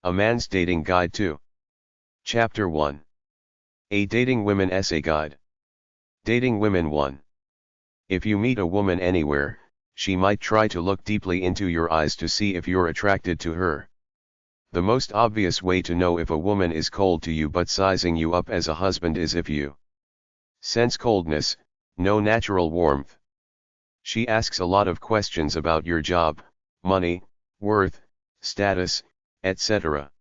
A Man's Dating Guide 2. Chapter 1. A Dating Women Essay Guide. Dating Women 1. If you meet a woman anywhere, she might try to look deeply into your eyes to see if you're attracted to her. The most obvious way to know if a woman is cold to you but sizing you up as a husband is if you sense coldness, no natural warmth. She asks a lot of questions about your job, money, worth, status, etc.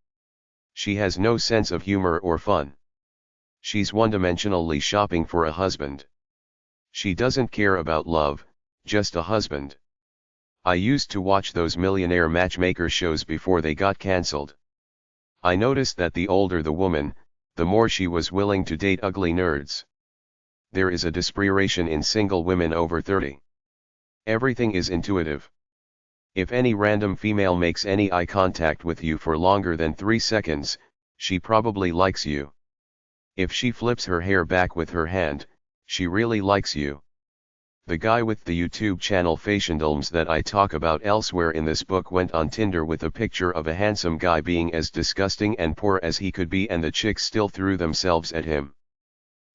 She has no sense of humor or fun. She's one-dimensionally shopping for a husband. She doesn't care about love, just a husband. I used to watch those millionaire matchmaker shows before they got cancelled. I noticed that the older the woman, the more she was willing to date ugly nerds. There is a desperation in single women over 30. Everything is intuitive. If any random female makes any eye contact with you for longer than 3 seconds, she probably likes you. If she flips her hair back with her hand, she really likes you. The guy with the YouTube channel Fashiondoms that I talk about elsewhere in this book went on Tinder with a picture of a handsome guy being as disgusting and poor as he could be, and the chicks still threw themselves at him.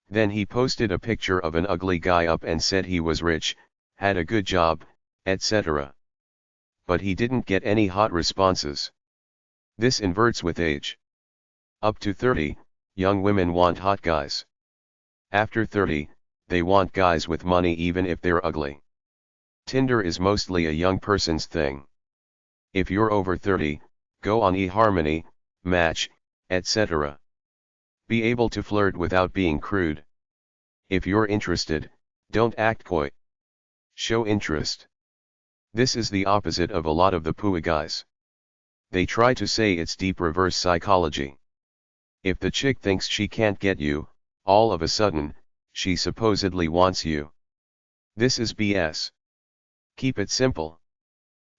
Then he posted a picture of an ugly guy up and said he was rich, had a good job, etc. But he didn't get any hot responses. This inverts with age. Up to 30, young women want hot guys. After 30, they want guys with money even if they're ugly. Tinder is mostly a young person's thing. If you're over 30, go on eHarmony, Match, etc. Be able to flirt without being crude. If you're interested, don't act coy. Show interest. This is the opposite of a lot of the pooey guys. They try to say it's deep reverse psychology. If the chick thinks she can't get you, all of a sudden, she supposedly wants you. This is BS. Keep it simple.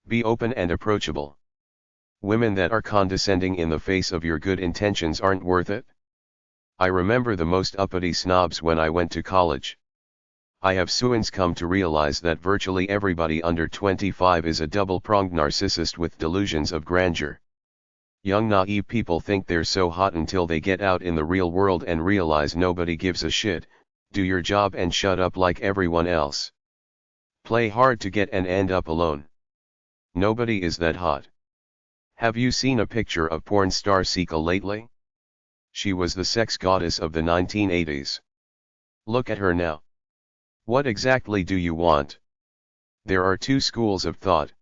Be open and approachable. Women that are condescending in the face of your good intentions aren't worth it. I remember the most uppity snobs when I went to college. I have soon come to realize that virtually everybody under 25 is a double-pronged narcissist with delusions of grandeur. Young naive people think they're so hot until they get out in the real world and realize nobody gives a shit. Do your job and shut up like everyone else. Play hard to get and end up alone. Nobody is that hot. Have you seen a picture of porn star Sika lately? She was the sex goddess of the 1980s. Look at her now. What exactly do you want? There are two schools of thought.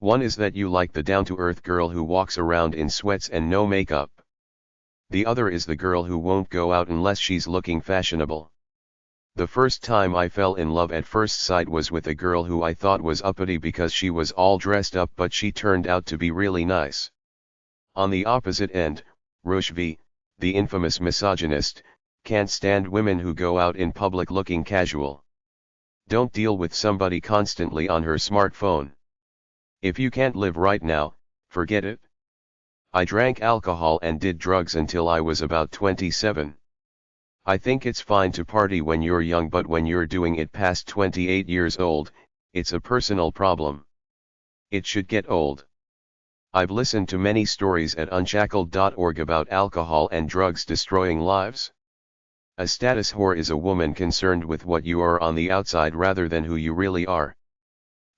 One is that you like the down-to-earth girl who walks around in sweats and no makeup. The other is the girl who won't go out unless she's looking fashionable. The first time I fell in love at first sight was with a girl who I thought was uppity because she was all dressed up, but she turned out to be really nice. On the opposite end, Roche, the infamous misogynist, can't stand women who go out in public looking casual. Don't deal with somebody constantly on her smartphone. If you can't live right now, forget it. I drank alcohol and did drugs until I was about 27. I think it's fine to party when you're young, but when you're doing it past 28 years old, it's a personal problem. It should get old. I've listened to many stories at unshackled.org about alcohol and drugs destroying lives. A status whore is a woman concerned with what you are on the outside rather than who you really are.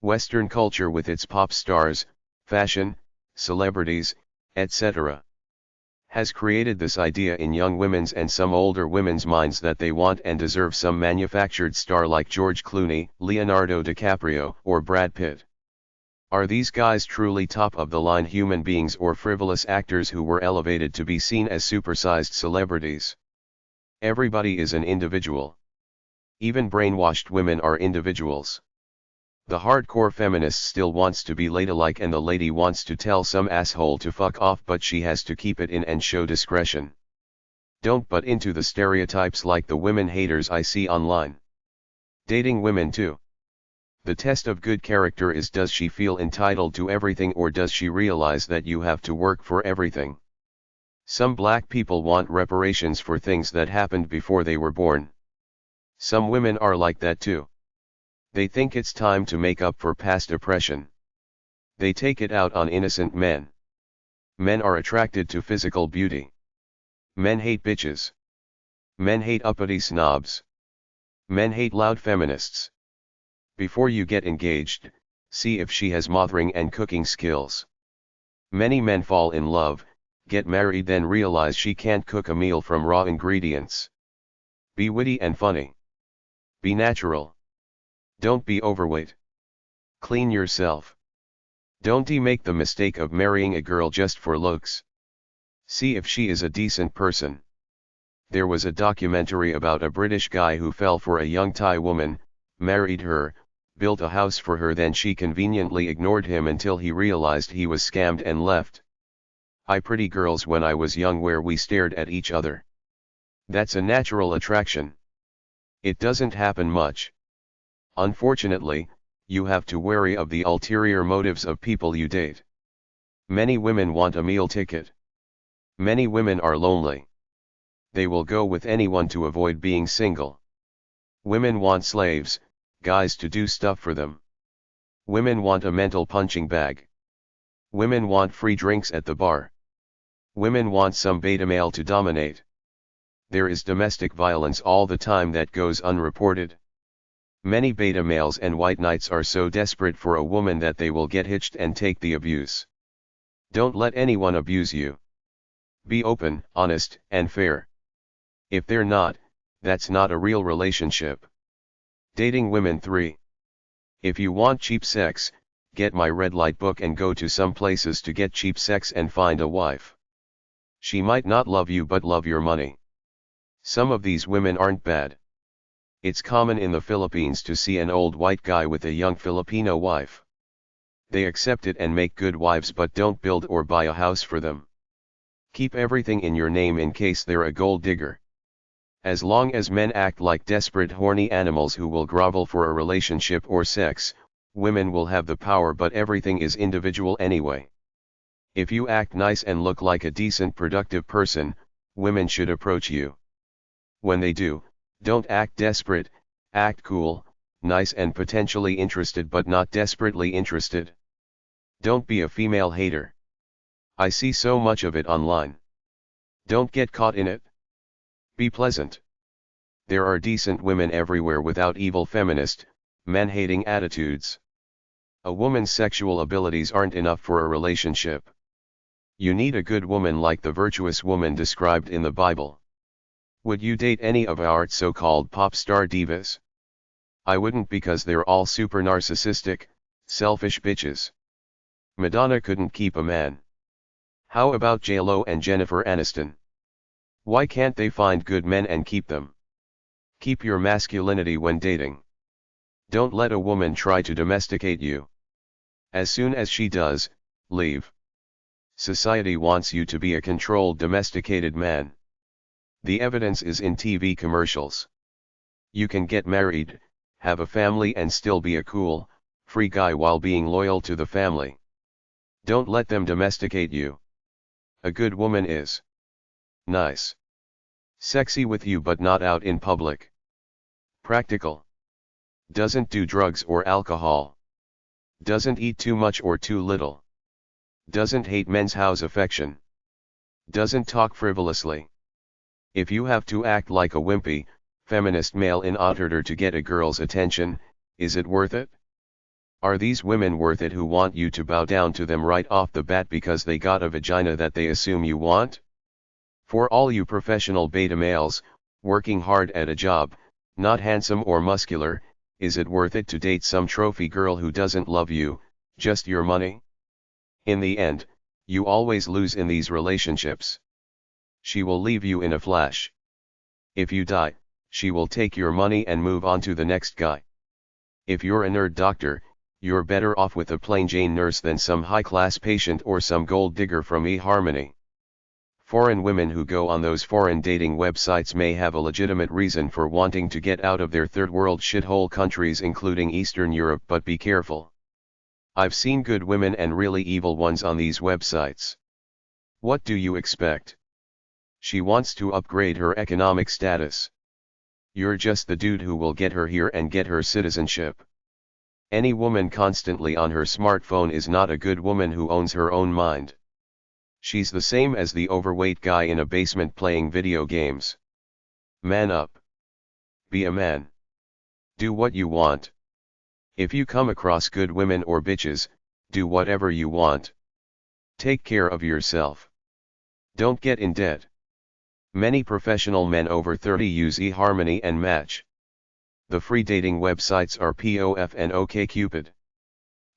Western culture with its pop stars, fashion, celebrities, etc. has created this idea in young women's and some older women's minds that they want and deserve some manufactured star like George Clooney, Leonardo DiCaprio, or Brad Pitt. Are these guys truly top-of-the-line human beings or frivolous actors who were elevated to be seen as supersized celebrities? Everybody is an individual. Even brainwashed women are individuals. The hardcore feminist still wants to be ladylike, and the lady wants to tell some asshole to fuck off, but she has to keep it in and show discretion. Don't butt into the stereotypes like the women haters I see online. Dating women too. The test of good character is, does she feel entitled to everything, or does she realize that you have to work for everything? Some black people want reparations for things that happened before they were born. Some women are like that too. They think it's time to make up for past oppression. They take it out on innocent men. Men are attracted to physical beauty. Men hate bitches. Men hate uppity snobs. Men hate loud feminists. Before you get engaged, see if she has mothering and cooking skills. Many men fall in love, get married, then realize she can't cook a meal from raw ingredients. Be witty and funny. Be natural. Don't be overweight. Clean yourself. Don't make the mistake of marrying a girl just for looks. See if she is a decent person. There was a documentary about a British guy who fell for a young Thai woman, married her, built a house for her, then she conveniently ignored him until he realized he was scammed and left. I pretty girls when I was young where we stared at each other. That's a natural attraction. It doesn't happen much. Unfortunately, you have to worry of the ulterior motives of people you date. Many women want a meal ticket. Many women are lonely. They will go with anyone to avoid being single. Women want slaves, guys to do stuff for them. Women want a mental punching bag. Women want free drinks at the bar. Women want some beta male to dominate. There is domestic violence all the time that goes unreported. Many beta males and white knights are so desperate for a woman that they will get hitched and take the abuse. Don't let anyone abuse you. Be open, honest, and fair. If they're not, that's not a real relationship. Dating women 3. If you want cheap sex, get my red light book and go to some places to get cheap sex and find a wife. She might not love you but love your money. Some of these women aren't bad. It's common in the Philippines to see an old white guy with a young Filipino wife. They accept it and make good wives but don't build or buy a house for them. Keep everything in your name in case they're a gold digger. As long as men act like desperate horny animals who will grovel for a relationship or sex, women will have the power, but everything is individual anyway. If you act nice and look like a decent productive person, women should approach you. When they do, don't act desperate, act cool, nice and potentially interested but not desperately interested. Don't be a female hater. I see so much of it online. Don't get caught in it. Be pleasant. There are decent women everywhere without evil feminist, man-hating attitudes. A woman's sexual abilities aren't enough for a relationship. You need a good woman like the virtuous woman described in the Bible. Would you date any of our so-called pop star divas? I wouldn't, because they're all super narcissistic, selfish bitches. Madonna couldn't keep a man. How about J.Lo and Jennifer Aniston? Why can't they find good men and keep them? Keep your masculinity when dating. Don't let a woman try to domesticate you. As soon as she does, leave. Society wants you to be a controlled, domesticated man. The evidence is in TV commercials. You can get married, have a family and still be a cool, free guy while being loyal to the family. Don't let them domesticate you. A good woman is nice, sexy with you but not out in public. Practical. Doesn't do drugs or alcohol. Doesn't eat too much or too little. Doesn't hate men's house affection. Doesn't talk frivolously. If you have to act like a wimpy, feminist male in order to get a girl's attention, is it worth it? Are these women worth it who want you to bow down to them right off the bat because they got a vagina that they assume you want? For all you professional beta males, working hard at a job, not handsome or muscular, is it worth it to date some trophy girl who doesn't love you, just your money? In the end, you always lose in these relationships. She will leave you in a flash. If you die, she will take your money and move on to the next guy. If you're a nerd doctor, you're better off with a plain Jane nurse than some high-class patient or some gold digger from eHarmony. Foreign women who go on those foreign dating websites may have a legitimate reason for wanting to get out of their third-world shithole countries including Eastern Europe, but be careful. I've seen good women and really evil ones on these websites. What do you expect? She wants to upgrade her economic status. You're just the dude who will get her here and get her citizenship. Any woman constantly on her smartphone is not a good woman who owns her own mind. She's the same as the overweight guy in a basement playing video games. Man up. Be a man. Do what you want. If you come across good women or bitches, do whatever you want. Take care of yourself. Don't get in debt. Many professional men over 30 use eHarmony and Match. The free dating websites are POF and OkCupid.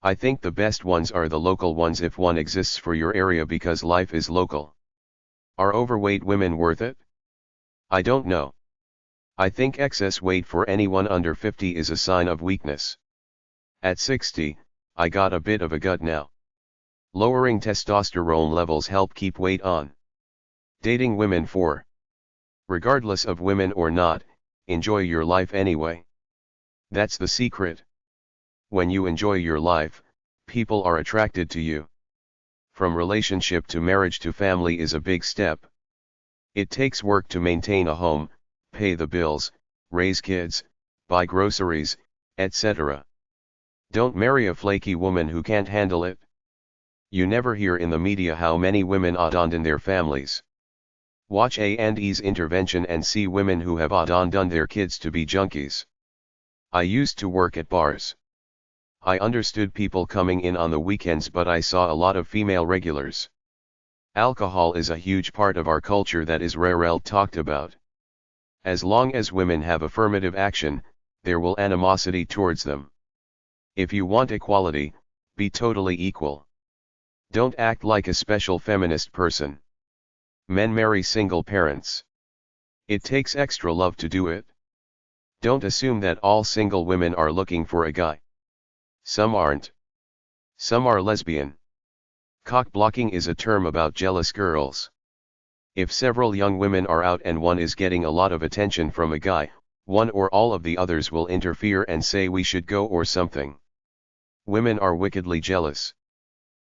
I think the best ones are the local ones if one exists for your area because life is local. Are overweight women worth it? I don't know. I think excess weight for anyone under 50 is a sign of weakness. At 60, I got a bit of a gut now. Lowering testosterone levels help keep weight on. Dating women for. Regardless of women or not, enjoy your life anyway. That's the secret. When you enjoy your life, people are attracted to you. From relationship to marriage to family is a big step. It takes work to maintain a home, pay the bills, raise kids, buy groceries, etc. Don't marry a flaky woman who can't handle it. You never hear in the media how many women abandon their families. Watch A&E's intervention and see women who have abandoned their kids to be junkies. I used to work at bars. I understood people coming in on the weekends, but I saw a lot of female regulars. Alcohol is a huge part of our culture that is rarely talked about. As long as women have affirmative action, there will animosity towards them. If you want equality, be totally equal. Don't act like a special feminist person. Men marry single parents. It takes extra love to do it. Don't assume that all single women are looking for a guy. Some aren't. Some are lesbian. Cock blocking is a term about jealous girls. If several young women are out and one is getting a lot of attention from a guy, one or all of the others will interfere and say we should go or something. Women are wickedly jealous.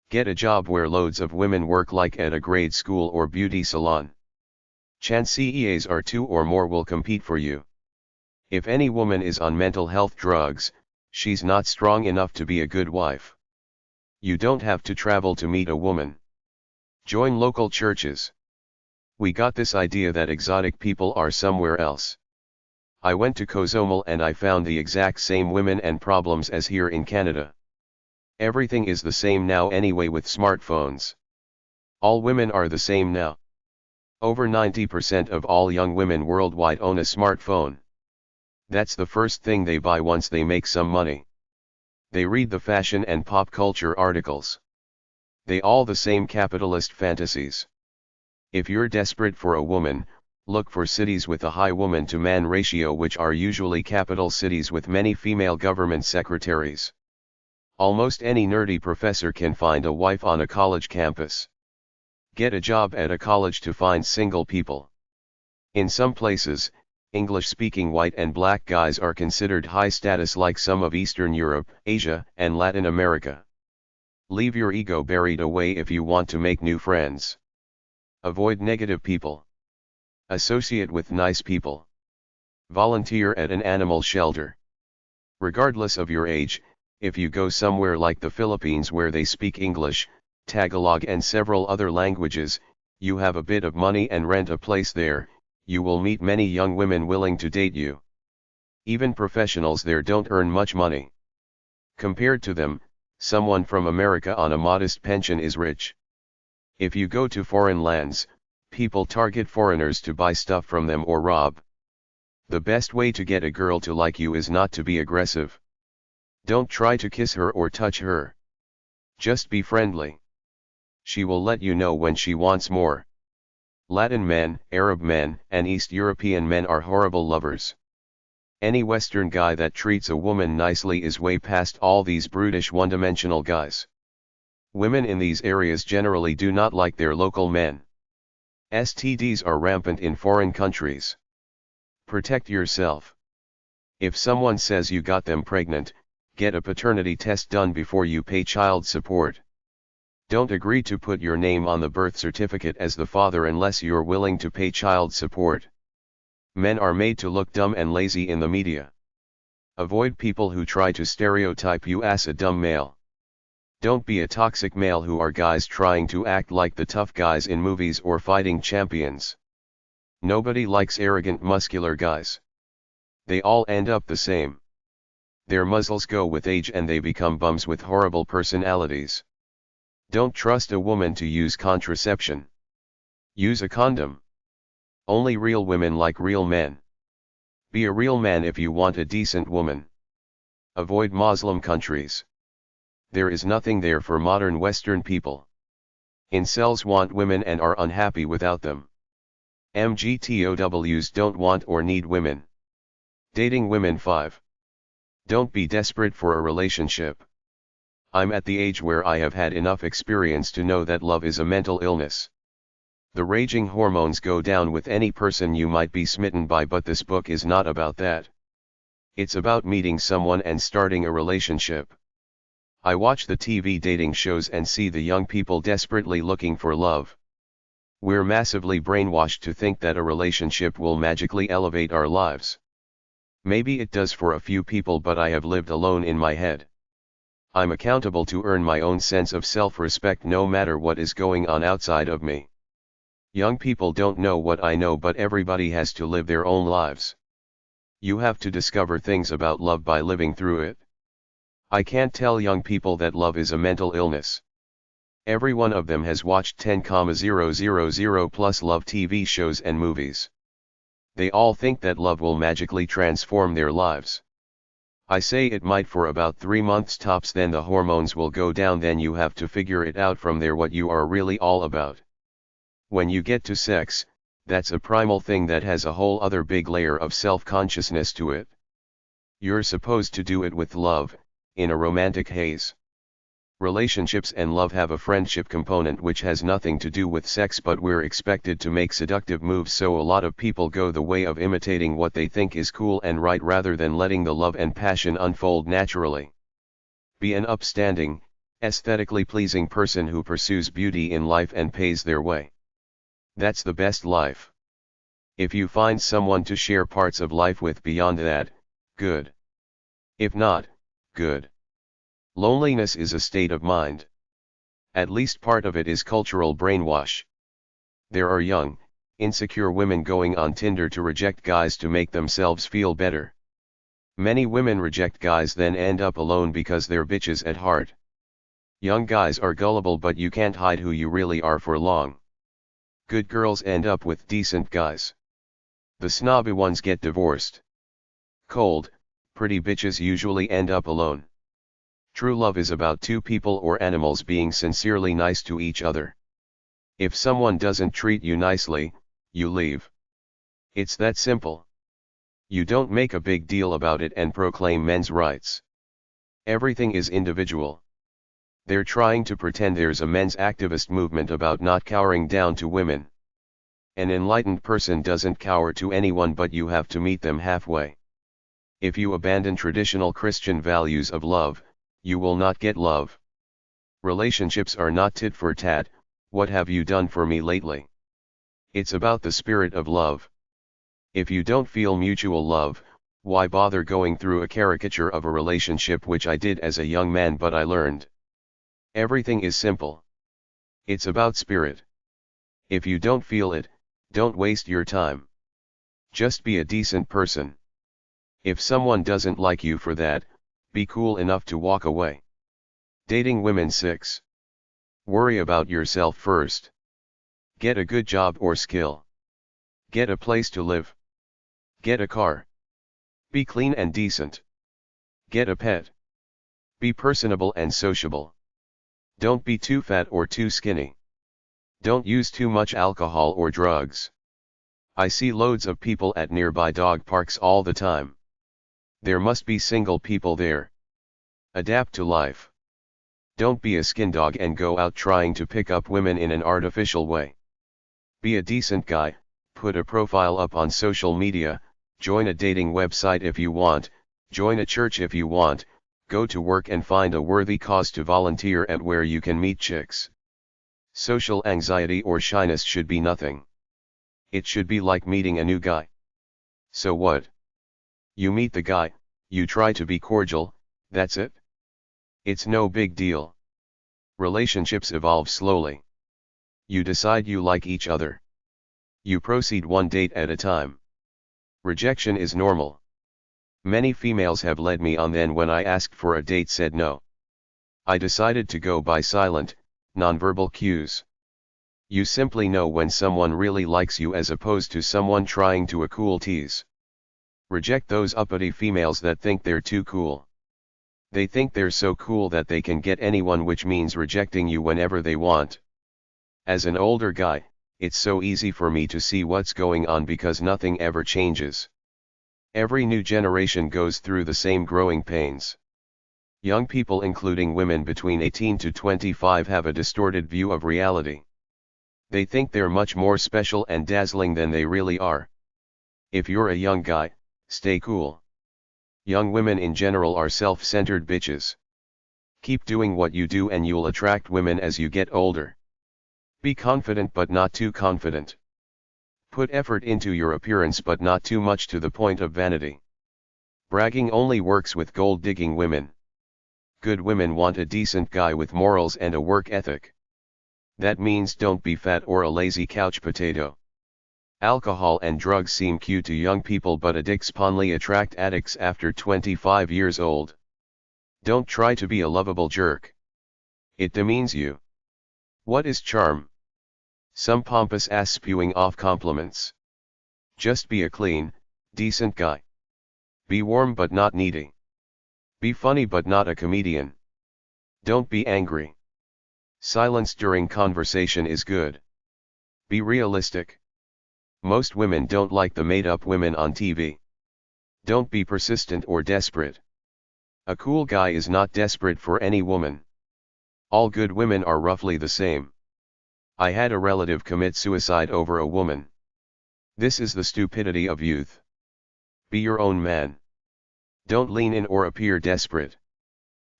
Get a job where loads of women work, like at a grade school or beauty salon. Chances are two or more will compete for you. If any woman is on mental health drugs, she's not strong enough to be a good wife. You don't have to travel to meet a woman. Join local churches. We got this idea that exotic people are somewhere else. I went to Cozumel and I found the exact same women and problems as here in Canada. Everything is the same now anyway with smartphones. All women are the same now. Over 90% of all young women worldwide own a smartphone. That's the first thing they buy once they make some money. They read the fashion and pop culture articles. They all the same capitalist fantasies. If you're desperate for a woman, look for cities with a high woman-to-man ratio, which are usually capital cities with many female government secretaries. Almost any nerdy professor can find a wife on a college campus. Get a job at a college to find single people. In some places, English-speaking white and black guys are considered high status, like some of Eastern Europe, Asia, and Latin America. Leave your ego buried away if you want to make new friends. Avoid negative people. Associate with nice people. Volunteer at an animal shelter. Regardless of your age, if you go somewhere like the Philippines where they speak English, Tagalog and several other languages, you have a bit of money and rent a place there, you will meet many young women willing to date you. Even professionals there don't earn much money. Compared to them, someone from America on a modest pension is rich. If you go to foreign lands, people target foreigners to buy stuff from them or rob. The best way to get a girl to like you is not to be aggressive. Don't try to kiss her or touch her. Just be friendly. She will let you know when she wants more. Latin men, Arab men, and East European men are horrible lovers. Any Western guy that treats a woman nicely is way past all these brutish one-dimensional guys. Women in these areas generally do not like their local men. STDs are rampant in foreign countries. Protect yourself. If someone says you got them pregnant, get a paternity test done before you pay child support. Don't agree to put your name on the birth certificate as the father unless you're willing to pay child support. Men are made to look dumb and lazy in the media. Avoid people who try to stereotype you as a dumb male. Don't be a toxic male who are guys trying to act like the tough guys in movies or fighting champions. Nobody likes arrogant muscular guys. They all end up the same. Their muscles go with age and they become bums with horrible personalities. Don't trust a woman to use contraception. Use a condom. Only real women like real men. Be a real man if you want a decent woman. Avoid Muslim countries. There is nothing there for modern Western people. Incels want women and are unhappy without them. MGTOWs don't want or need women. Dating women 5. Don't be desperate for a relationship. I'm at the age where I have had enough experience to know that love is a mental illness. The raging hormones go down with any person you might be smitten by, but this book is not about that. It's about meeting someone and starting a relationship. I watch the TV dating shows and see the young people desperately looking for love. We're massively brainwashed to think that a relationship will magically elevate our lives. Maybe it does for a few people, but I have lived alone in my head. I'm accountable to earn my own sense of self-respect no matter what is going on outside of me. Young people don't know what I know, but everybody has to live their own lives. You have to discover things about love by living through it. I can't tell young people that love is a mental illness. Every one of them has watched 10,000 plus love TV shows and movies. They all think that love will magically transform their lives. I say it might for about 3 months tops, then the hormones will go down, then you have to figure it out from there what you are really all about. When you get to sex, that's a primal thing that has a whole other big layer of self-consciousness to it. You're supposed to do it with love, in a romantic haze. Relationships and love have a friendship component which has nothing to do with sex, but we're expected to make seductive moves, so a lot of people go the way of imitating what they think is cool and right rather than letting the love and passion unfold naturally. Be an upstanding, aesthetically pleasing person who pursues beauty in life and pays their way. That's the best life. If you find someone to share parts of life with beyond that, good. If not, good. Loneliness is a state of mind. At least part of it is cultural brainwash. There are young, insecure women going on Tinder to reject guys to make themselves feel better. Many women reject guys then end up alone because they're bitches at heart. Young guys are gullible, but you can't hide who you really are for long. Good girls end up with decent guys. The snobby ones get divorced. Cold, pretty bitches usually end up alone. True love is about two people or animals being sincerely nice to each other. If someone doesn't treat you nicely, you leave. It's that simple. You don't make a big deal about it and proclaim men's rights. Everything is individual. They're trying to pretend there's a men's activist movement about not cowering down to women. An enlightened person doesn't cower to anyone, but you have to meet them halfway. If you abandon traditional Christian values of love, you will not get love. Relationships are not tit for tat, what have you done for me lately? It's about the spirit of love. If you don't feel mutual love, why bother going through a caricature of a relationship, which I did as a young man, but I learned. Everything is simple. It's about spirit. If you don't feel it, don't waste your time. Just be a decent person. If someone doesn't like you for that, be cool enough to walk away. Dating women 6. Worry about yourself first. Get a good job or skill. Get a place to live. Get a car. Be clean and decent. Get a pet. Be personable and sociable. Don't be too fat or too skinny. Don't use too much alcohol or drugs. I see loads of people at nearby dog parks all the time. There must be single people there. Adapt to life. Don't be a skin dog and go out trying to pick up women in an artificial way. Be a decent guy, put a profile up on social media, join a dating website if you want, join a church if you want, go to work and find a worthy cause to volunteer at where you can meet chicks. Social anxiety or shyness should be nothing. It should be like meeting a new guy. So what? You meet the guy, you try to be cordial, that's it? It's no big deal. Relationships evolve slowly. You decide you like each other. You proceed one date at a time. Rejection is normal. Many females have led me on, then when I asked for a date said no. I decided to go by silent, nonverbal cues. You simply know when someone really likes you as opposed to someone trying to a cool tease. Reject those uppity females that think they're too cool. They think they're so cool that they can get anyone, which means rejecting you whenever they want. As an older guy, it's so easy for me to see what's going on because nothing ever changes. Every new generation goes through the same growing pains. Young people, including women between 18 to 25, have a distorted view of reality. They think they're much more special and dazzling than they really are. If you're a young guy, stay cool. Young women in general are self-centered bitches. Keep doing what you do and you'll attract women as you get older. Be confident but not too confident. Put effort into your appearance but not too much to the point of vanity. Bragging only works with gold-digging women. Good women want a decent guy with morals and a work ethic. That means don't be fat or a lazy couch potato. Alcohol and drugs seem cute to young people, but addicts only attract addicts after 25 years old. Don't try to be a lovable jerk. It demeans you. What is charm? Some pompous ass spewing off compliments. Just be a clean, decent guy. Be warm but not needy. Be funny but not a comedian. Don't be angry. Silence during conversation is good. Be realistic. Most women don't like the made-up women on TV. Don't be persistent or desperate. A cool guy is not desperate for any woman. All good women are roughly the same. I had a relative commit suicide over a woman. This is the stupidity of youth. Be your own man. Don't lean in or appear desperate.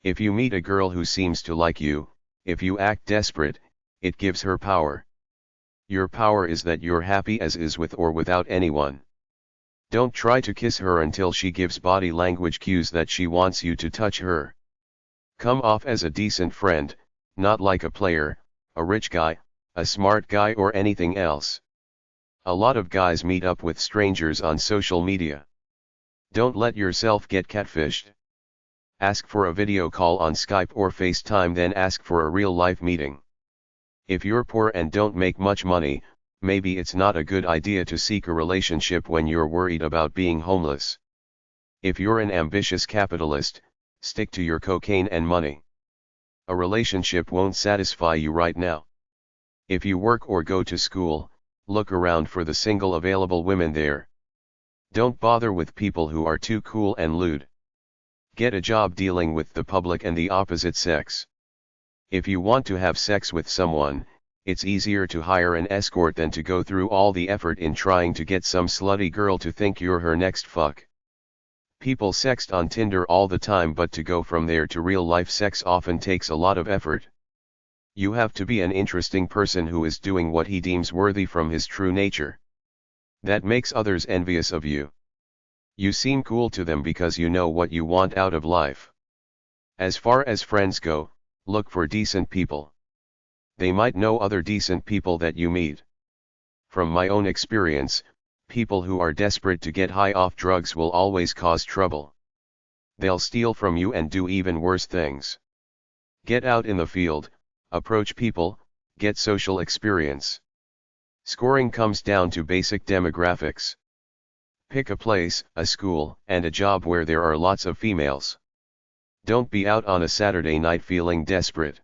If you meet a girl who seems to like you, if you act desperate, it gives her power. Your power is that you're happy as is with or without anyone. Don't try to kiss her until she gives body language cues that she wants you to touch her. Come off as a decent friend, not like a player, a rich guy, a smart guy or anything else. A lot of guys meet up with strangers on social media. Don't let yourself get catfished. Ask for a video call on Skype or FaceTime, then ask for a real-life meeting. If you're poor and don't make much money, maybe it's not a good idea to seek a relationship when you're worried about being homeless. If you're an ambitious capitalist, stick to your cocaine and money. A relationship won't satisfy you right now. If you work or go to school, look around for the single available women there. Don't bother with people who are too cool and lewd. Get a job dealing with the public and the opposite sex. If you want to have sex with someone, it's easier to hire an escort than to go through all the effort in trying to get some slutty girl to think you're her next fuck. People sext on Tinder all the time, but to go from there to real-life sex often takes a lot of effort. You have to be an interesting person who is doing what he deems worthy from his true nature. That makes others envious of you. You seem cool to them because you know what you want out of life. As far as friends go, look for decent people. They might know other decent people that you meet. From my own experience, people who are desperate to get high off drugs will always cause trouble. They'll steal from you and do even worse things. Get out in the field, approach people, get social experience. Scoring comes down to basic demographics. Pick a place, a school, and a job where there are lots of females. Don't be out on a Saturday night feeling desperate.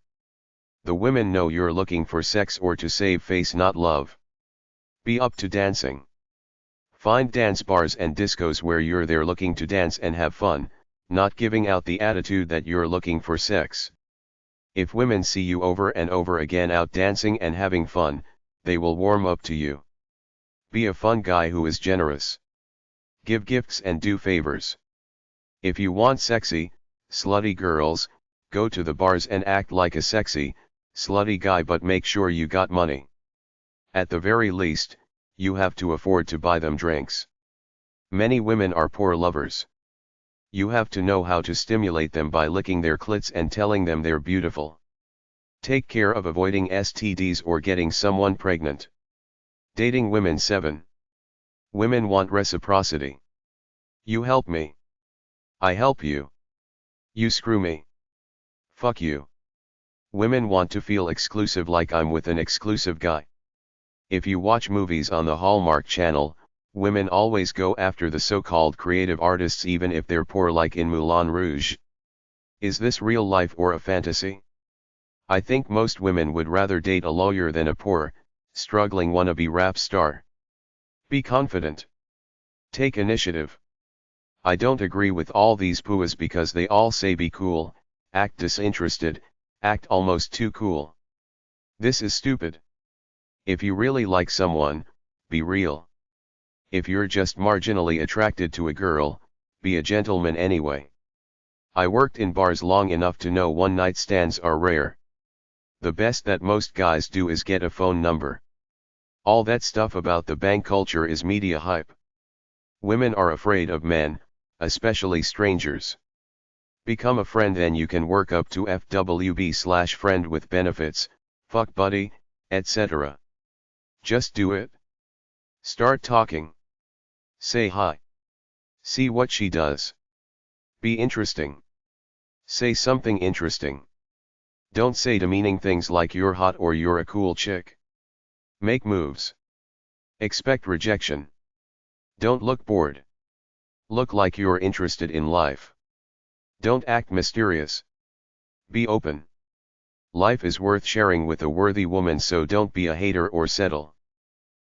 The women know you're looking for sex or to save face, not love. Be up to dancing. Find dance bars and discos where you're there looking to dance and have fun, not giving out the attitude that you're looking for sex. If women see you over and over again out dancing and having fun, they will warm up to you. Be a fun guy who is generous. Give gifts and do favors. If you want sexy, slutty girls, go to the bars and act like a sexy, slutty guy, but make sure you got money. At the very least, you have to afford to buy them drinks. Many women are poor lovers. You have to know how to stimulate them by licking their clits and telling them they're beautiful. Take care of avoiding STDs or getting someone pregnant. Dating women 7. Women want reciprocity. You help me. I help you. You screw me. Fuck you. Women want to feel exclusive, like I'm with an exclusive guy. If you watch movies on the Hallmark Channel, women always go after the so-called creative artists even if they're poor, like in Moulin Rouge. Is this real life or a fantasy? I think most women would rather date a lawyer than a poor, struggling wannabe rap star. Be confident. Take initiative. I don't agree with all these pooas because they all say be cool, act disinterested, act almost too cool. This is stupid. If you really like someone, be real. If you're just marginally attracted to a girl, be a gentleman anyway. I worked in bars long enough to know one-night stands are rare. The best that most guys do is get a phone number. All that stuff about the bang culture is media hype. Women are afraid of men, especially strangers. Become a friend, then you can work up to FWB/friend with benefits, fuck buddy, etc. Just do it. Start talking. Say hi. See what she does. Be interesting. Say something interesting. Don't say demeaning things like you're hot or you're a cool chick. Make moves. Expect rejection. Don't look bored. Look like you're interested in life. Don't act mysterious. Be open. Life is worth sharing with a worthy woman, so don't be a hater or settle.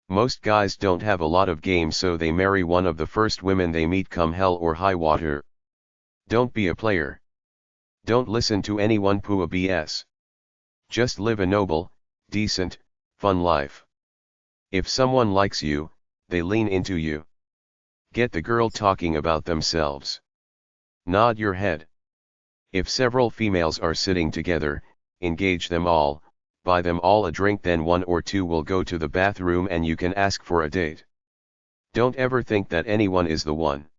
Most guys don't have a lot of game, so they marry one of the first women they meet, come hell or high water. Don't be a player. Don't listen to anyone poo BS. Just live a noble, decent, fun life. If someone likes you, they lean into you. Get the girl talking about themselves. Nod your head. If several females are sitting together, engage them all, buy them all a drink, then one or two will go to the bathroom and you can ask for a date. Don't ever think that anyone is the one.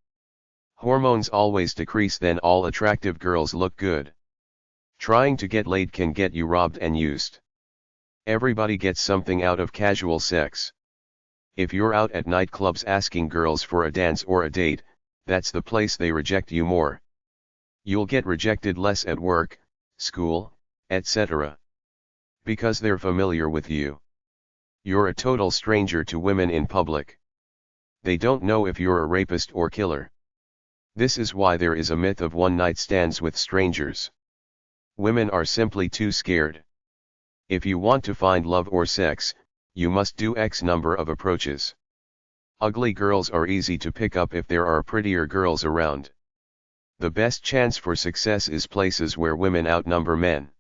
Hormones always decrease, then all attractive girls look good. Trying to get laid can get you robbed and used. Everybody gets something out of casual sex. If you're out at nightclubs asking girls for a dance or a date, that's the place they reject you more. You'll get rejected less at work, school, etc. Because they're familiar with you. You're a total stranger to women in public. They don't know if you're a rapist or killer. This is why there is a myth of one-night stands with strangers. Women are simply too scared. If you want to find love or sex, you must do X number of approaches. Ugly girls are easy to pick up if there are prettier girls around. The best chance for success is places where women outnumber men.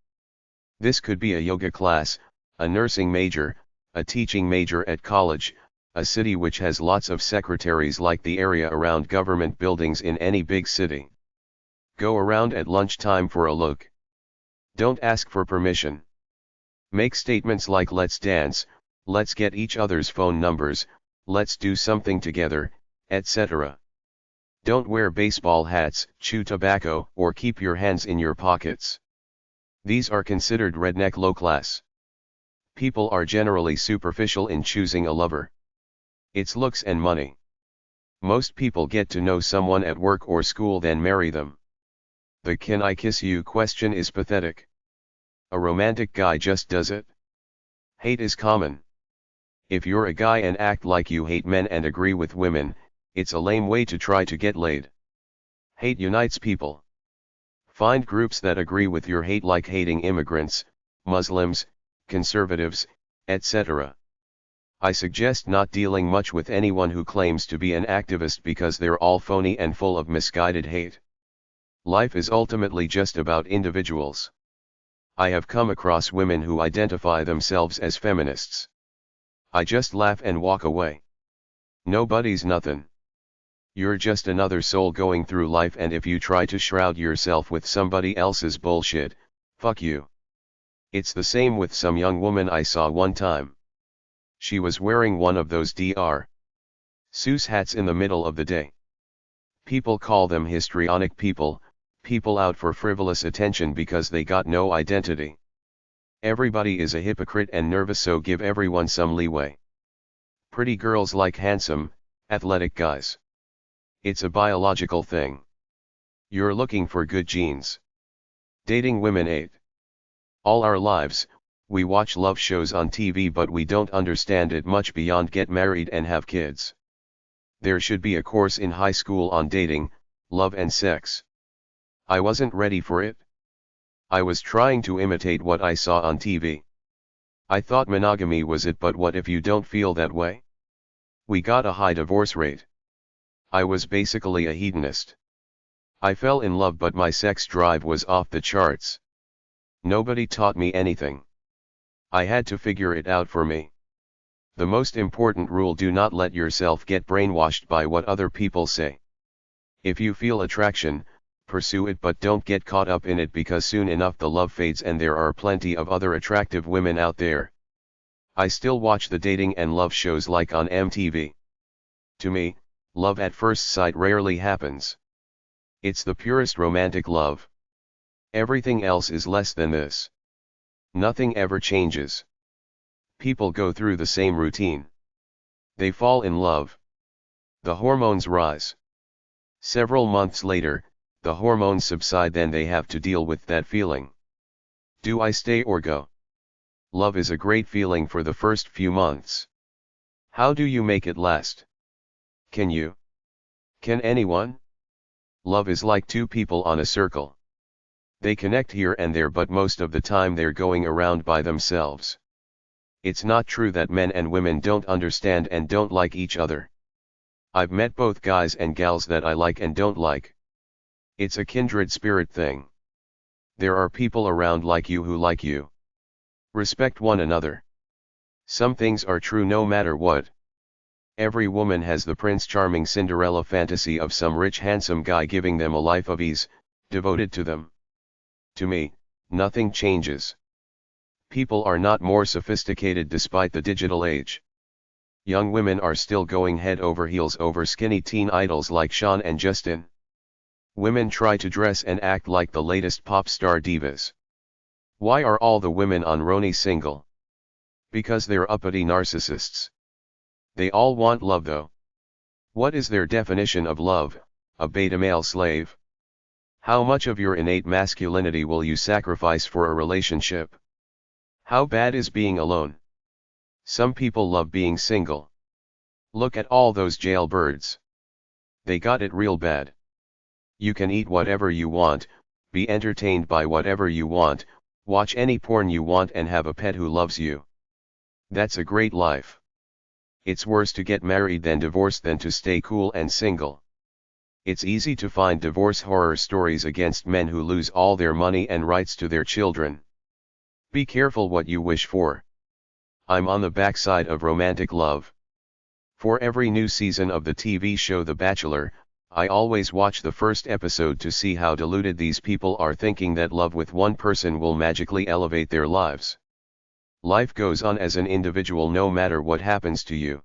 This could be a yoga class, a nursing major, a teaching major at college, a city which has lots of secretaries, like the area around government buildings in any big city. Go around at lunchtime for a look. Don't ask for permission. Make statements like let's dance, let's get each other's phone numbers, let's do something together, etc. Don't wear baseball hats, chew tobacco, or keep your hands in your pockets. These are considered redneck low class. People are generally superficial in choosing a lover. It's looks and money. Most people get to know someone at work or school, then marry them. The "can I kiss you" question is pathetic. A romantic guy just does it. Hate is common. If you're a guy and act like you hate men and agree with women, it's a lame way to try to get laid. Hate unites people. Find groups that agree with your hate, like hating immigrants, Muslims, conservatives, etc. I suggest not dealing much with anyone who claims to be an activist, because they're all phony and full of misguided hate. Life is ultimately just about individuals. I have come across women who identify themselves as feminists. I just laugh and walk away. Nobody's nothing. You're just another soul going through life, and if you try to shroud yourself with somebody else's bullshit, fuck you. It's the same with some young woman I saw one time. She was wearing one of those Dr. Seuss hats in the middle of the day. People call them histrionic people, people out for frivolous attention because they got no identity. Everybody is a hypocrite and nervous, so give everyone some leeway. Pretty girls like handsome, athletic guys. It's a biological thing. You're looking for good genes. Dating women 8. All our lives, we watch love shows on TV, but we don't understand it much beyond get married and have kids. There should be a course in high school on dating, love and sex. I wasn't ready for it. I was trying to imitate what I saw on TV. I thought monogamy was it, but what if you don't feel that way? We got a high divorce rate. I was basically a hedonist. I fell in love, but my sex drive was off the charts. Nobody taught me anything. I had to figure it out for me. The most important rule: do not let yourself get brainwashed by what other people say. If you feel attraction, pursue it, but don't get caught up in it, because soon enough the love fades and there are plenty of other attractive women out there. I still watch the dating and love shows like on MTV. To me, love at first sight rarely happens. It's the purest romantic love. Everything else is less than this. Nothing ever changes. People go through the same routine. They fall in love. The hormones rise. Several months later, the hormones subside, then they have to deal with that feeling. Do I stay or go? Love is a great feeling for the first few months. How do you make it last? Can you? Can anyone? Love is like two people on a circle. They connect here and there, but most of the time they're going around by themselves. It's not true that men and women don't understand and don't like each other. I've met both guys and gals that I like and don't like. It's a kindred spirit thing. There are people around like you who like you. Respect one another. Some things are true no matter what. Every woman has the Prince Charming Cinderella fantasy of some rich handsome guy giving them a life of ease, devoted to them. To me, nothing changes. People are not more sophisticated despite the digital age. Young women are still going head over heels over skinny teen idols like Sean and Justin. Women try to dress and act like the latest pop star divas. Why are all the women on Roni single? Because they're uppity narcissists. They all want love though. What is their definition of love? A beta male slave? How much of your innate masculinity will you sacrifice for a relationship? How bad is being alone? Some people love being single. Look at all those jailbirds. They got it real bad. You can eat whatever you want, be entertained by whatever you want, watch any porn you want, and have a pet who loves you. That's a great life. It's worse to get married than divorced than to stay cool and single. It's easy to find divorce horror stories against men who lose all their money and rights to their children. Be careful what you wish for. I'm on the backside of romantic love. For every new season of the TV show The Bachelor, I always watch the first episode to see how deluded these people are, thinking that love with one person will magically elevate their lives. Life goes on as an individual no matter what happens to you.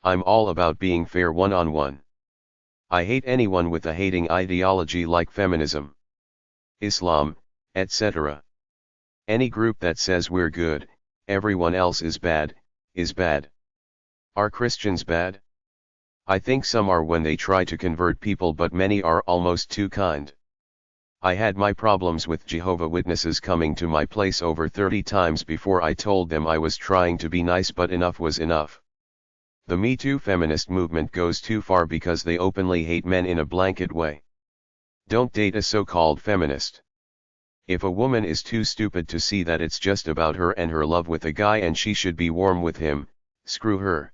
I'm all about being fair one-on-one. I hate anyone with a hating ideology like feminism, Islam, etc. Any group that says we're good, everyone else is bad, is bad. Are Christians bad? I think some are when they try to convert people, but many are almost too kind. I had my problems with Jehovah's Witnesses coming to my place over 30 times before I told them I was trying to be nice, but enough was enough. The Me Too feminist movement goes too far because they openly hate men in a blanket way. Don't date a so-called feminist. If a woman is too stupid to see that it's just about her and her love with a guy and she should be warm with him, screw her.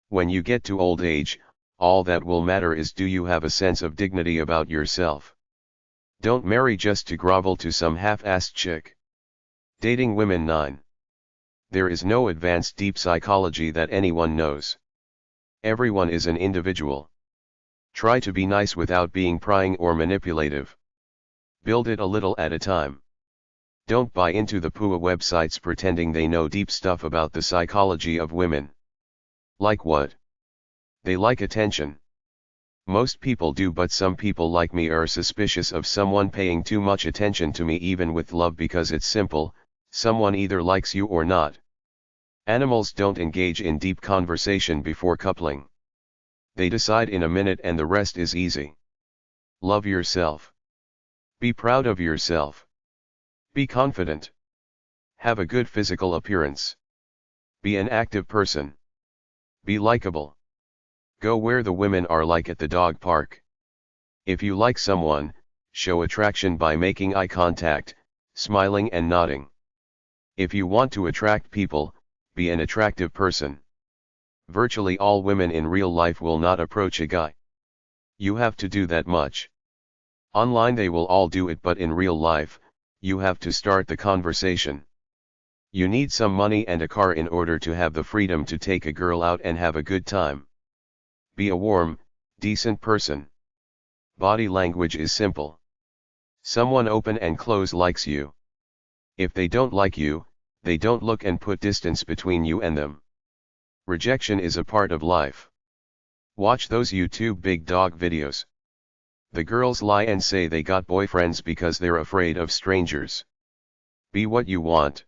When you get to old age, all that will matter is, do you have a sense of dignity about yourself? Don't marry just to grovel to some half-assed chick. Dating women 9. There is no advanced deep psychology that anyone knows. Everyone is an individual. Try to be nice without being prying or manipulative. Build it a little at a time. Don't buy into the PUA websites pretending they know deep stuff about the psychology of women. Like what? They like attention. Most people do, but some people like me are suspicious of someone paying too much attention to me even with love because it's simple, Someone either likes you or not. Animals don't engage in deep conversation before coupling. They decide in a minute and the rest is easy. Love yourself. Be proud of yourself. Be confident. Have a good physical appearance. Be an active person. Be likable. Go where the women are, like at the dog park. If you like someone, show attraction by making eye contact, smiling and nodding. If you want to attract people, be an attractive person. Virtually all women in real life will not approach a guy. You have to do that much. Online they will all do it, but in real life, you have to start the conversation. You need some money and a car in order to have the freedom to take a girl out and have a good time. Be a warm, decent person. Body language is simple. Someone open and close likes you. If they don't like you, they don't look and put distance between you and them. Rejection is a part of life. Watch those YouTube big dog videos. The girls lie and say they got boyfriends because they're afraid of strangers. Be what you want.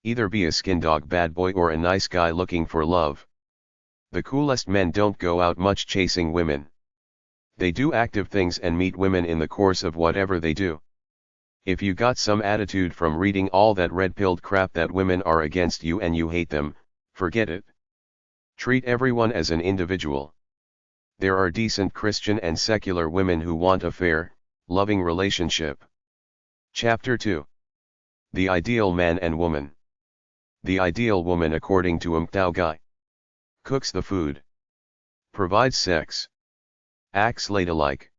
Either be a skin dog bad boy or a nice guy looking for love. The coolest men don't go out much chasing women. They do active things and meet women in the course of whatever they do. If you got some attitude from reading all that red-pilled crap that women are against you and you hate them, forget it. Treat everyone as an individual. There are decent Christian and secular women who want a fair, loving relationship. Chapter 2. The Ideal Man and Woman. The ideal woman according to Mtao Guy. Cooks the food. Provides sex. Acts ladylike.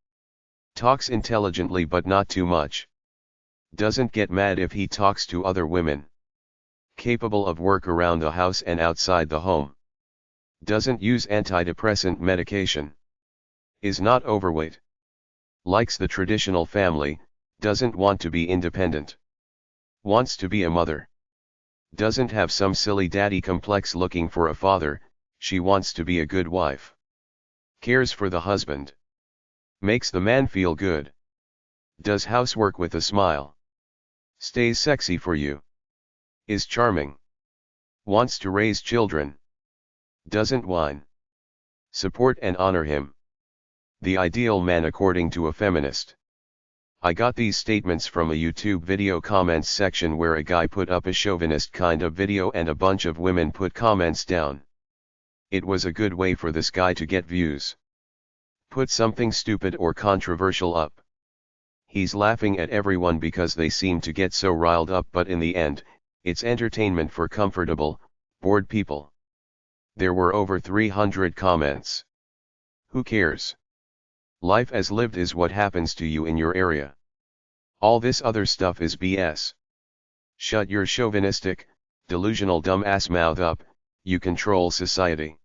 Talks intelligently but not too much. Doesn't get mad if he talks to other women. Capable of work around the house and outside the home. Doesn't use antidepressant medication. Is not overweight. Likes the traditional family, doesn't want to be independent. Wants to be a mother. Doesn't have some silly daddy complex looking for a father, she wants to be a good wife. Cares for the husband. Makes the man feel good. Does housework with a smile. Stays sexy for you. Is charming. Wants to raise children. Doesn't whine. Support and honor him. The ideal man according to a feminist. I got these statements from a YouTube video comments section where a guy put up a chauvinist kind of video and a bunch of women put comments down. It was a good way for this guy to get views. Put something stupid or controversial up. He's laughing at everyone because they seem to get so riled up, but in the end, it's entertainment for comfortable, bored people. There were over 300 comments. Who cares? Life as lived is what happens to you in your area. All this other stuff is BS. Shut your chauvinistic, delusional dumbass mouth up, you control society.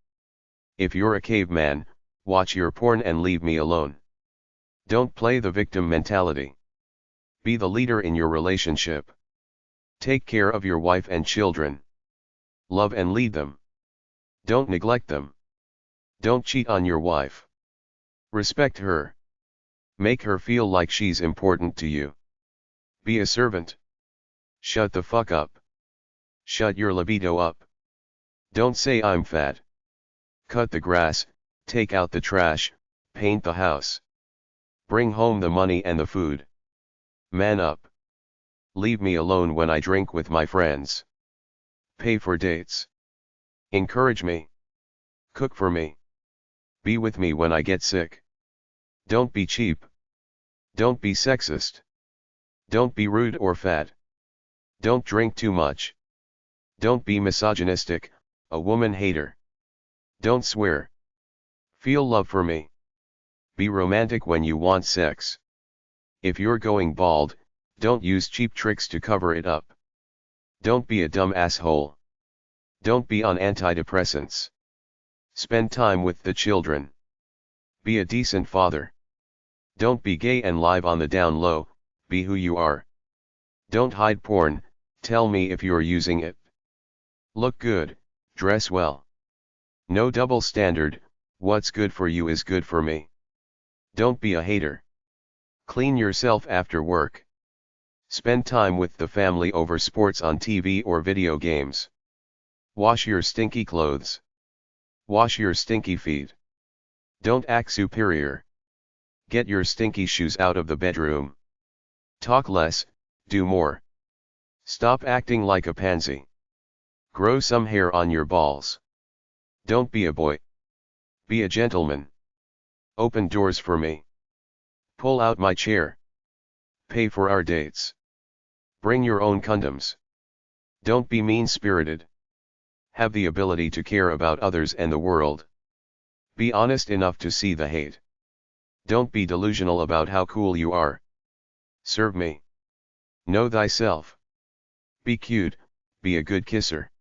If you're a caveman, watch your porn and leave me alone. Don't play the victim mentality. Be the leader in your relationship. Take care of your wife and children. Love and lead them. Don't neglect them. Don't cheat on your wife. Respect her. Make her feel like she's important to you. Be a servant. Shut the fuck up. Shut your libido up. Don't say I'm fat. Cut the grass, take out the trash, paint the house. Bring home the money and the food. Man up. Leave me alone when I drink with my friends. Pay for dates. Encourage me. Cook for me. Be with me when I get sick. Don't be cheap. Don't be sexist. Don't be rude or fat. Don't drink too much. Don't be misogynistic, a woman hater. Don't swear. Feel love for me. Be romantic when you want sex. If you're going bald, don't use cheap tricks to cover it up. Don't be a dumb asshole. Don't be on antidepressants. Spend time with the children. Be a decent father. Don't be gay and live on the down low, be who you are. Don't hide porn, tell me if you're using it. Look good, dress well. No double standard, what's good for you is good for me. Don't be a hater. Clean yourself after work. Spend time with the family over sports on TV or video games. Wash your stinky clothes. Wash your stinky feet. Don't act superior. Get your stinky shoes out of the bedroom. Talk less, do more. Stop acting like a pansy. Grow some hair on your balls. Don't be a boy. Be a gentleman. Open doors for me. Pull out my chair. Pay for our dates. Bring your own condoms. Don't be mean-spirited. Have the ability to care about others and the world. Be honest enough to see the hate. Don't be delusional about how cool you are. Serve me. Know thyself. Be cute, be a good kisser.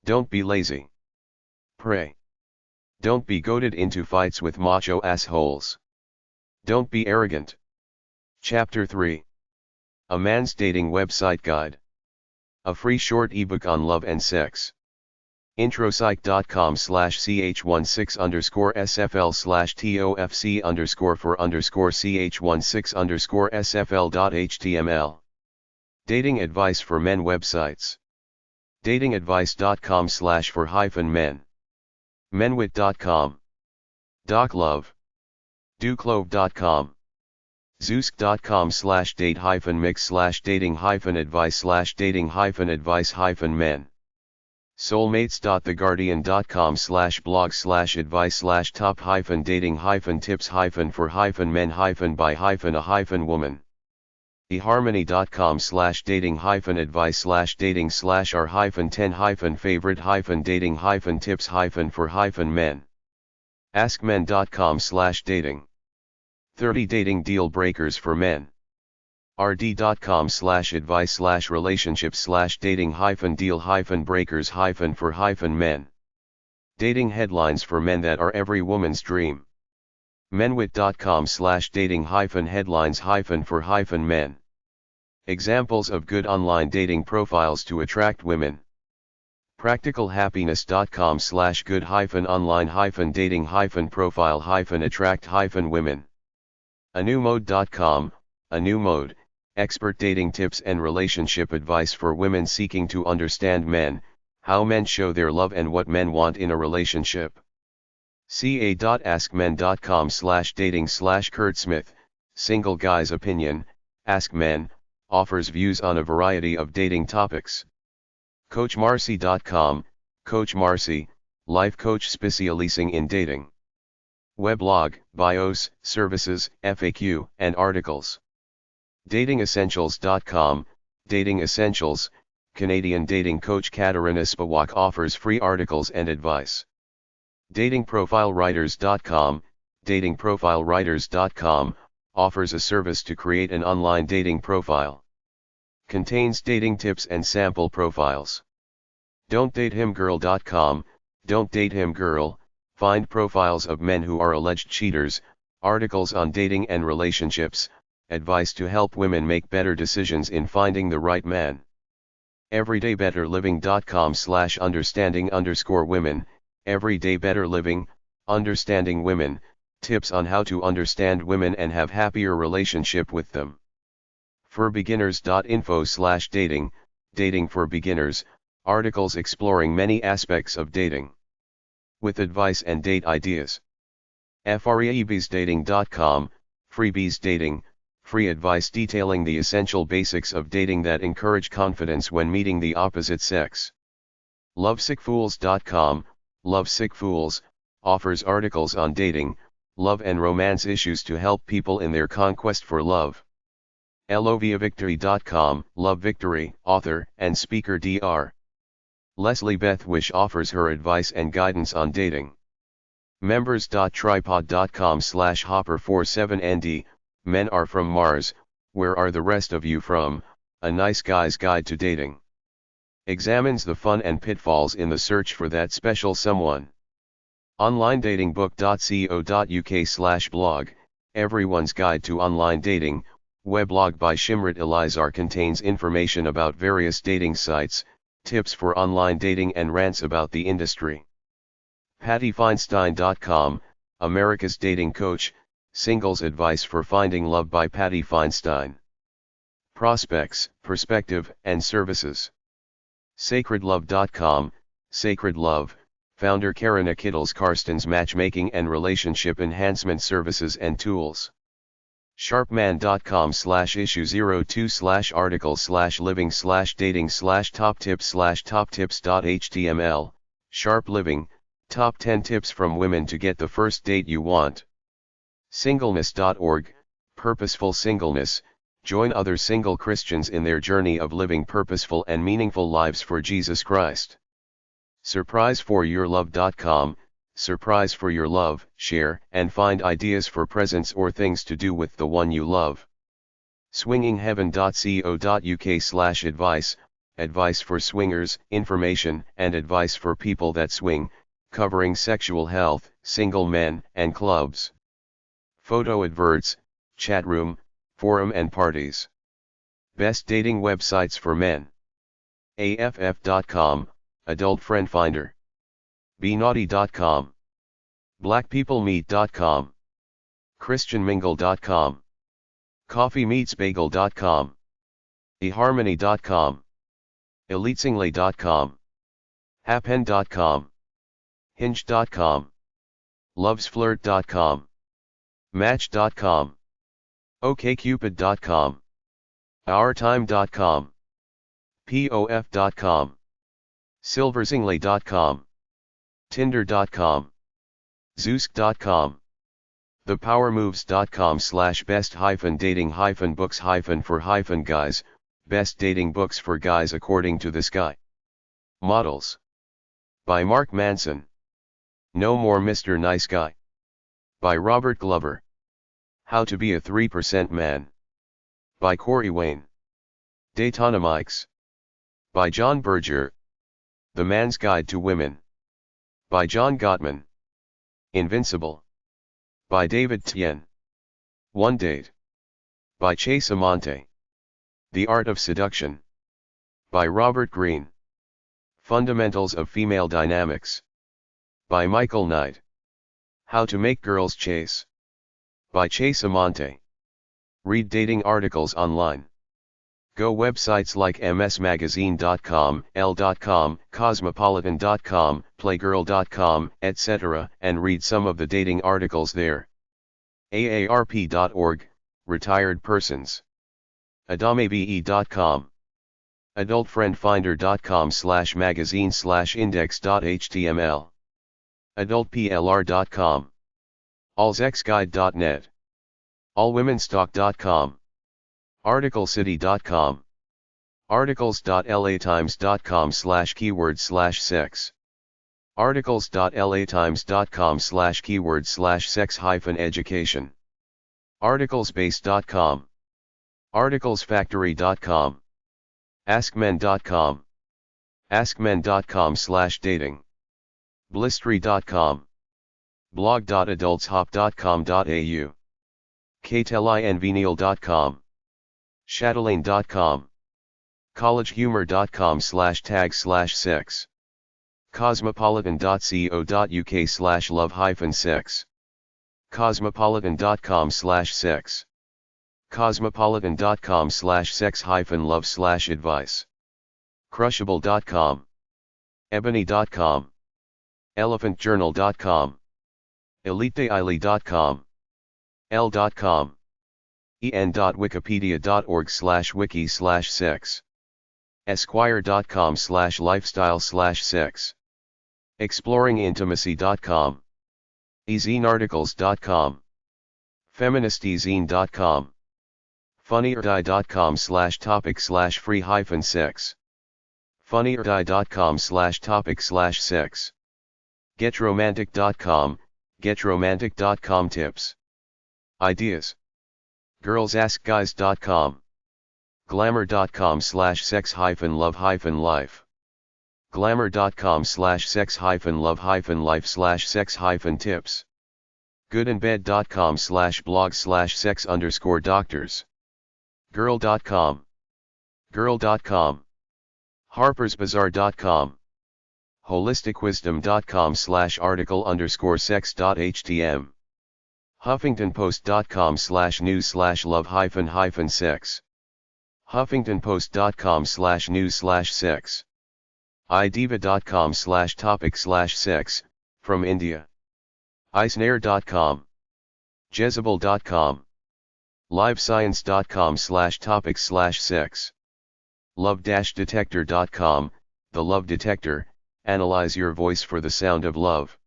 Don't be lazy. Pray. Don't be goaded into fights with macho assholes. Don't be arrogant. Chapter 3. A Man's Dating Website Guide. A free short ebook on love and sex. introsite.com/ch16_SFL/TOFC_for_ch16_SFL.html. Dating advice for men websites. datingadvice.com/for-men. menwit.com. doclove. doclove.com. zeusk.com/date-mix/dating-advice/dating-advice-men. soulmates.theguardian.com/blog/advice/top-dating-tips-for-men-by-a-woman. eharmony.com/dating-advice/dating/r-10-favorite-dating-tips-for-men. askmen.com/dating. 30 dating deal breakers for men. rd.com/advice/relationship/dating-deal-breakers-for-men. Dating headlines for men that are every woman's dream. menwit.com/dating-headlines-for-men. Examples of good online dating profiles to attract women. practicalhappiness.com/good-online-dating-profile-attract-women. anewmode.com, A New Mode, expert dating tips and relationship advice for women seeking to understand men, how men show their love and what men want in a relationship. ca.askmen.com/dating/kurtsmith, single guy's opinion, Ask Men, offers views on a variety of dating topics. coachmarcy.com, Coach Marcy, life coach specializing in dating. Weblog, bios, services, FAQ, and articles. datingessentials.com, Dating Essentials, Canadian dating coach Katarina Spawak offers free articles and advice. datingprofilewriters.com, datingprofilewriters.com, offers a service to create an online dating profile. Contains dating tips and sample profiles. Don'tDateHimGirl.com, Don't Date Him Girl, find profiles of men who are alleged cheaters, articles on dating and relationships, advice to help women make better decisions in finding the right man. everydaybetterliving.com/understanding_women, Everyday Better Living, Understanding Women, tips on how to understand women and have happier relationship with them. forbeginners.info/dating, Dating for Beginners, articles exploring many aspects of dating. With advice and date ideas. freebiesdating.com, Freebies Dating, free advice detailing the essential basics of dating that encourage confidence when meeting the opposite sex. lovesickfools.com, Lovesick Fools, offers articles on dating, love and romance issues to help people in their conquest for love. loviavictory.com, Love Victory, author and speaker Dr. Leslie Beth Wish offers her advice and guidance on dating. members.tripod.com/hopper47nd, Men Are From Mars, Where Are the Rest of You From? A Nice Guy's Guide to Dating. Examines the fun and pitfalls in the search for that special someone. onlinedatingbook.co.uk/blog, Everyone's Guide to Online Dating, weblog by Shimrit Elizar contains information about various dating sites, tips for online dating and rants about the industry. PattyFeinstein.com, America's Dating Coach, Singles Advice for Finding Love by Patty Feinstein. prospects, perspective, and services. SacredLove.com, Sacred Love, founder Karina Kittles Karsten's matchmaking and relationship enhancement services and tools. Sharpman.com/issue02/article/living/dating/top tips.html, Sharp Living, top 10 tips from women to get the first date you want. Singleness.org, purposeful singleness, join other single Christians in their journey of living purposeful and meaningful lives for Jesus Christ. SurpriseForYourLove.com, surprise for your love, share and find ideas for presents or things to do with the one you love. Swingingheaven.co.uk/advice, advice for swingers, information and advice for people that swing, covering sexual health, single men and clubs. Photo adverts, chat room, forum and parties. Best dating websites for men. AFF.com, adult friend finder. BeNaughty.com, BlackPeopleMeet.com, ChristianMingle.com, CoffeeMeetsBagel.com, eHarmony.com, EliteSingly.com, Happen.com, Hinge.com, LovesFlirt.com, Match.com, OkCupid.com, OurTime.com, POF.com, SilverSingly.com, Tinder.com, Zoosk.com, ThePowerMoves.com/best-dating-books-for-guys, best dating books for guys according to this guy. Models. By Mark Manson. No More Mr. Nice Guy. By Robert Glover. How to Be a 3% Man. By Corey Wayne. Daytonomics. By John Berger. The Man's Guide to Women. By John Gottman. Invincible. By David Tien. One Date. By Chase Amante. The Art of Seduction. By Robert Greene. Fundamentals of Female Dynamics. By Michael Knight. How to Make Girls Chase. By Chase Amante. Read dating articles online. Go websites like msmagazine.com, Elle.com, Cosmopolitan.com, Playgirl.com, etc., and read some of the dating articles there. AARP.org, Retired Persons. Adamabe.com. AdultFriendFinder.com/magazine/index.html. AdultPLR.com. AllsXGuide.net. AllWomenStalk.com. ArticleCity.com. Articles.latimes.com/keyword/sex. Articles.latimes.com/keyword/sex-education. Articlesbase.com. Articlesfactory.com. AskMen.com. AskMen.com/dating. Blistry.com. blog.adultshop.com.au. KTELINVenial.com. Chatelaine.com. collegehumor.com/tag/sex. Cosmopolitan.co.uk/love-sex. Cosmopolitan.com/sex. Cosmopolitan.com/sex-love/advice. Crushable.com. Ebony.com. ElephantJournal.com. EliteDaily.com. L.com. en.wikipedia.org/wiki/sex. Esquire.com/lifestyle/sex. Exploringintimacy.com. eZinearticles.com. Feministezine.com. funnyordie.com/topic/free-sex. funnyordie.com/topic/sex. GetRomantic.com, GetRomantic.com tips. Ideas. GirlsAskGuys.com. Glamour.com/sex-love-life. Glamour.com/sex-love-life/sex-tips. goodinbed.com/blog/sex_doctors. Girl.com. Girl.com. Harper'sBazaar.com. holisticwisdom.com/article_sex.htm. HuffingtonPost.com/news/love-sex. huffingtonpost.com/news/sex, idiva.com/topic/sex, from India, isnare.com, jezebel.com, livescience.com/topic/sex, love-detector.com, the love detector, analyze your voice for the sound of love,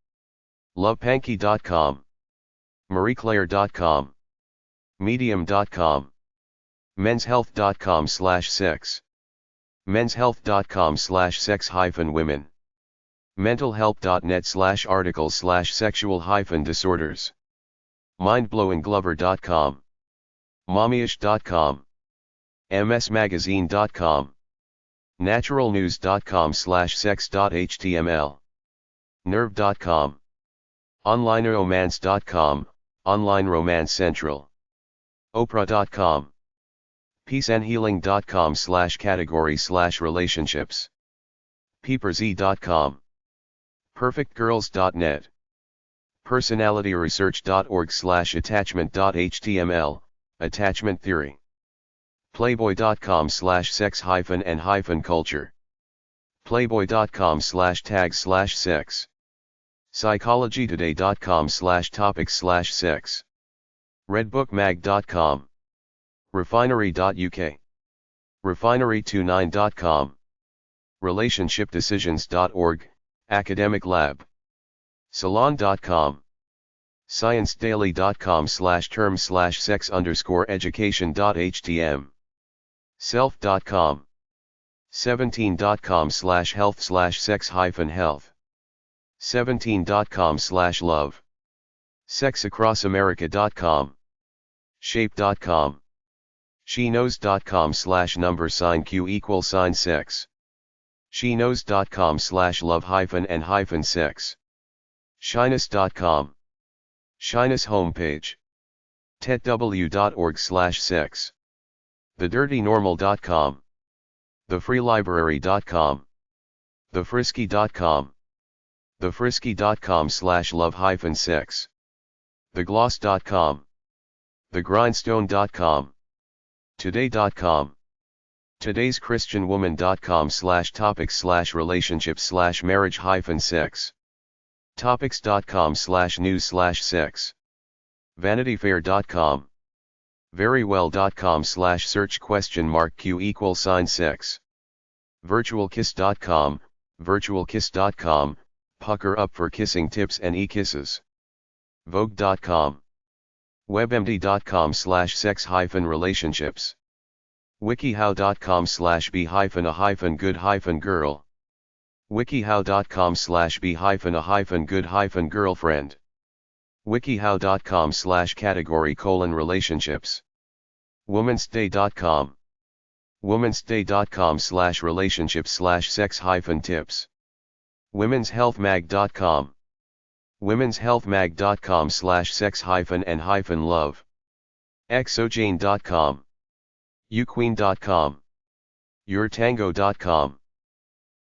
lovepanky.com, marieclaire.com, medium.com, menshealth.com/sex, menshealth.com/sex-women, mentalhealth.net/articles/sexual-disorders, mindblowingglover.com, mommyish.com, msmagazine.com, naturalnews.com/sex.html, nerve.com, onlineromance.com, online romance central, oprah.com, peaceandhealing.com/category/relationships, peeperzy.com, perfectgirls.net, personalityresearch.org/attachment.html, attachment theory, playboy.com/sex-and-culture, playboy.com/tag/sex, psychologytoday.com/topics/sex, redbookmag.com, refinery.uk, refinery29.com, relationshipdecisions.org, academic lab, salon.com, sciencedaily.com/term/sex_education.htm, self.com, 17.com/health/sex-health, 17.com/love, sexacrossamerica.com, shape.com, sheknows.com/$Q=sex, sheknows.com/love-and-sex, shyness.com, shyness homepage, tetw.org/sex, thedirtynormal.com, thefreelibrary.com, thefrisky.com, thefrisky.com/love-sex, thegloss.com, thegrindstone.com, today.com, today'schristianwoman.com/topics/relationships/marriage-sex, topics.com/news/sex, vanityfair.com, verywell.com/search $Q=sex, virtualkiss.com, virtualkiss.com, pucker up for kissing tips and e-kisses, vogue.com, webmd.com/sex-relationships, wikihow.com/be-a-good-girl, wikihow.com/be-a-good-girlfriend, wikihow.com/category:relationships, womansday.com, womansday.com/relationships/sex-tips, womenshealthmag.com, womenshealthmag.com/sex-and-love, exojane.com, uqueen.com, yourtango.com,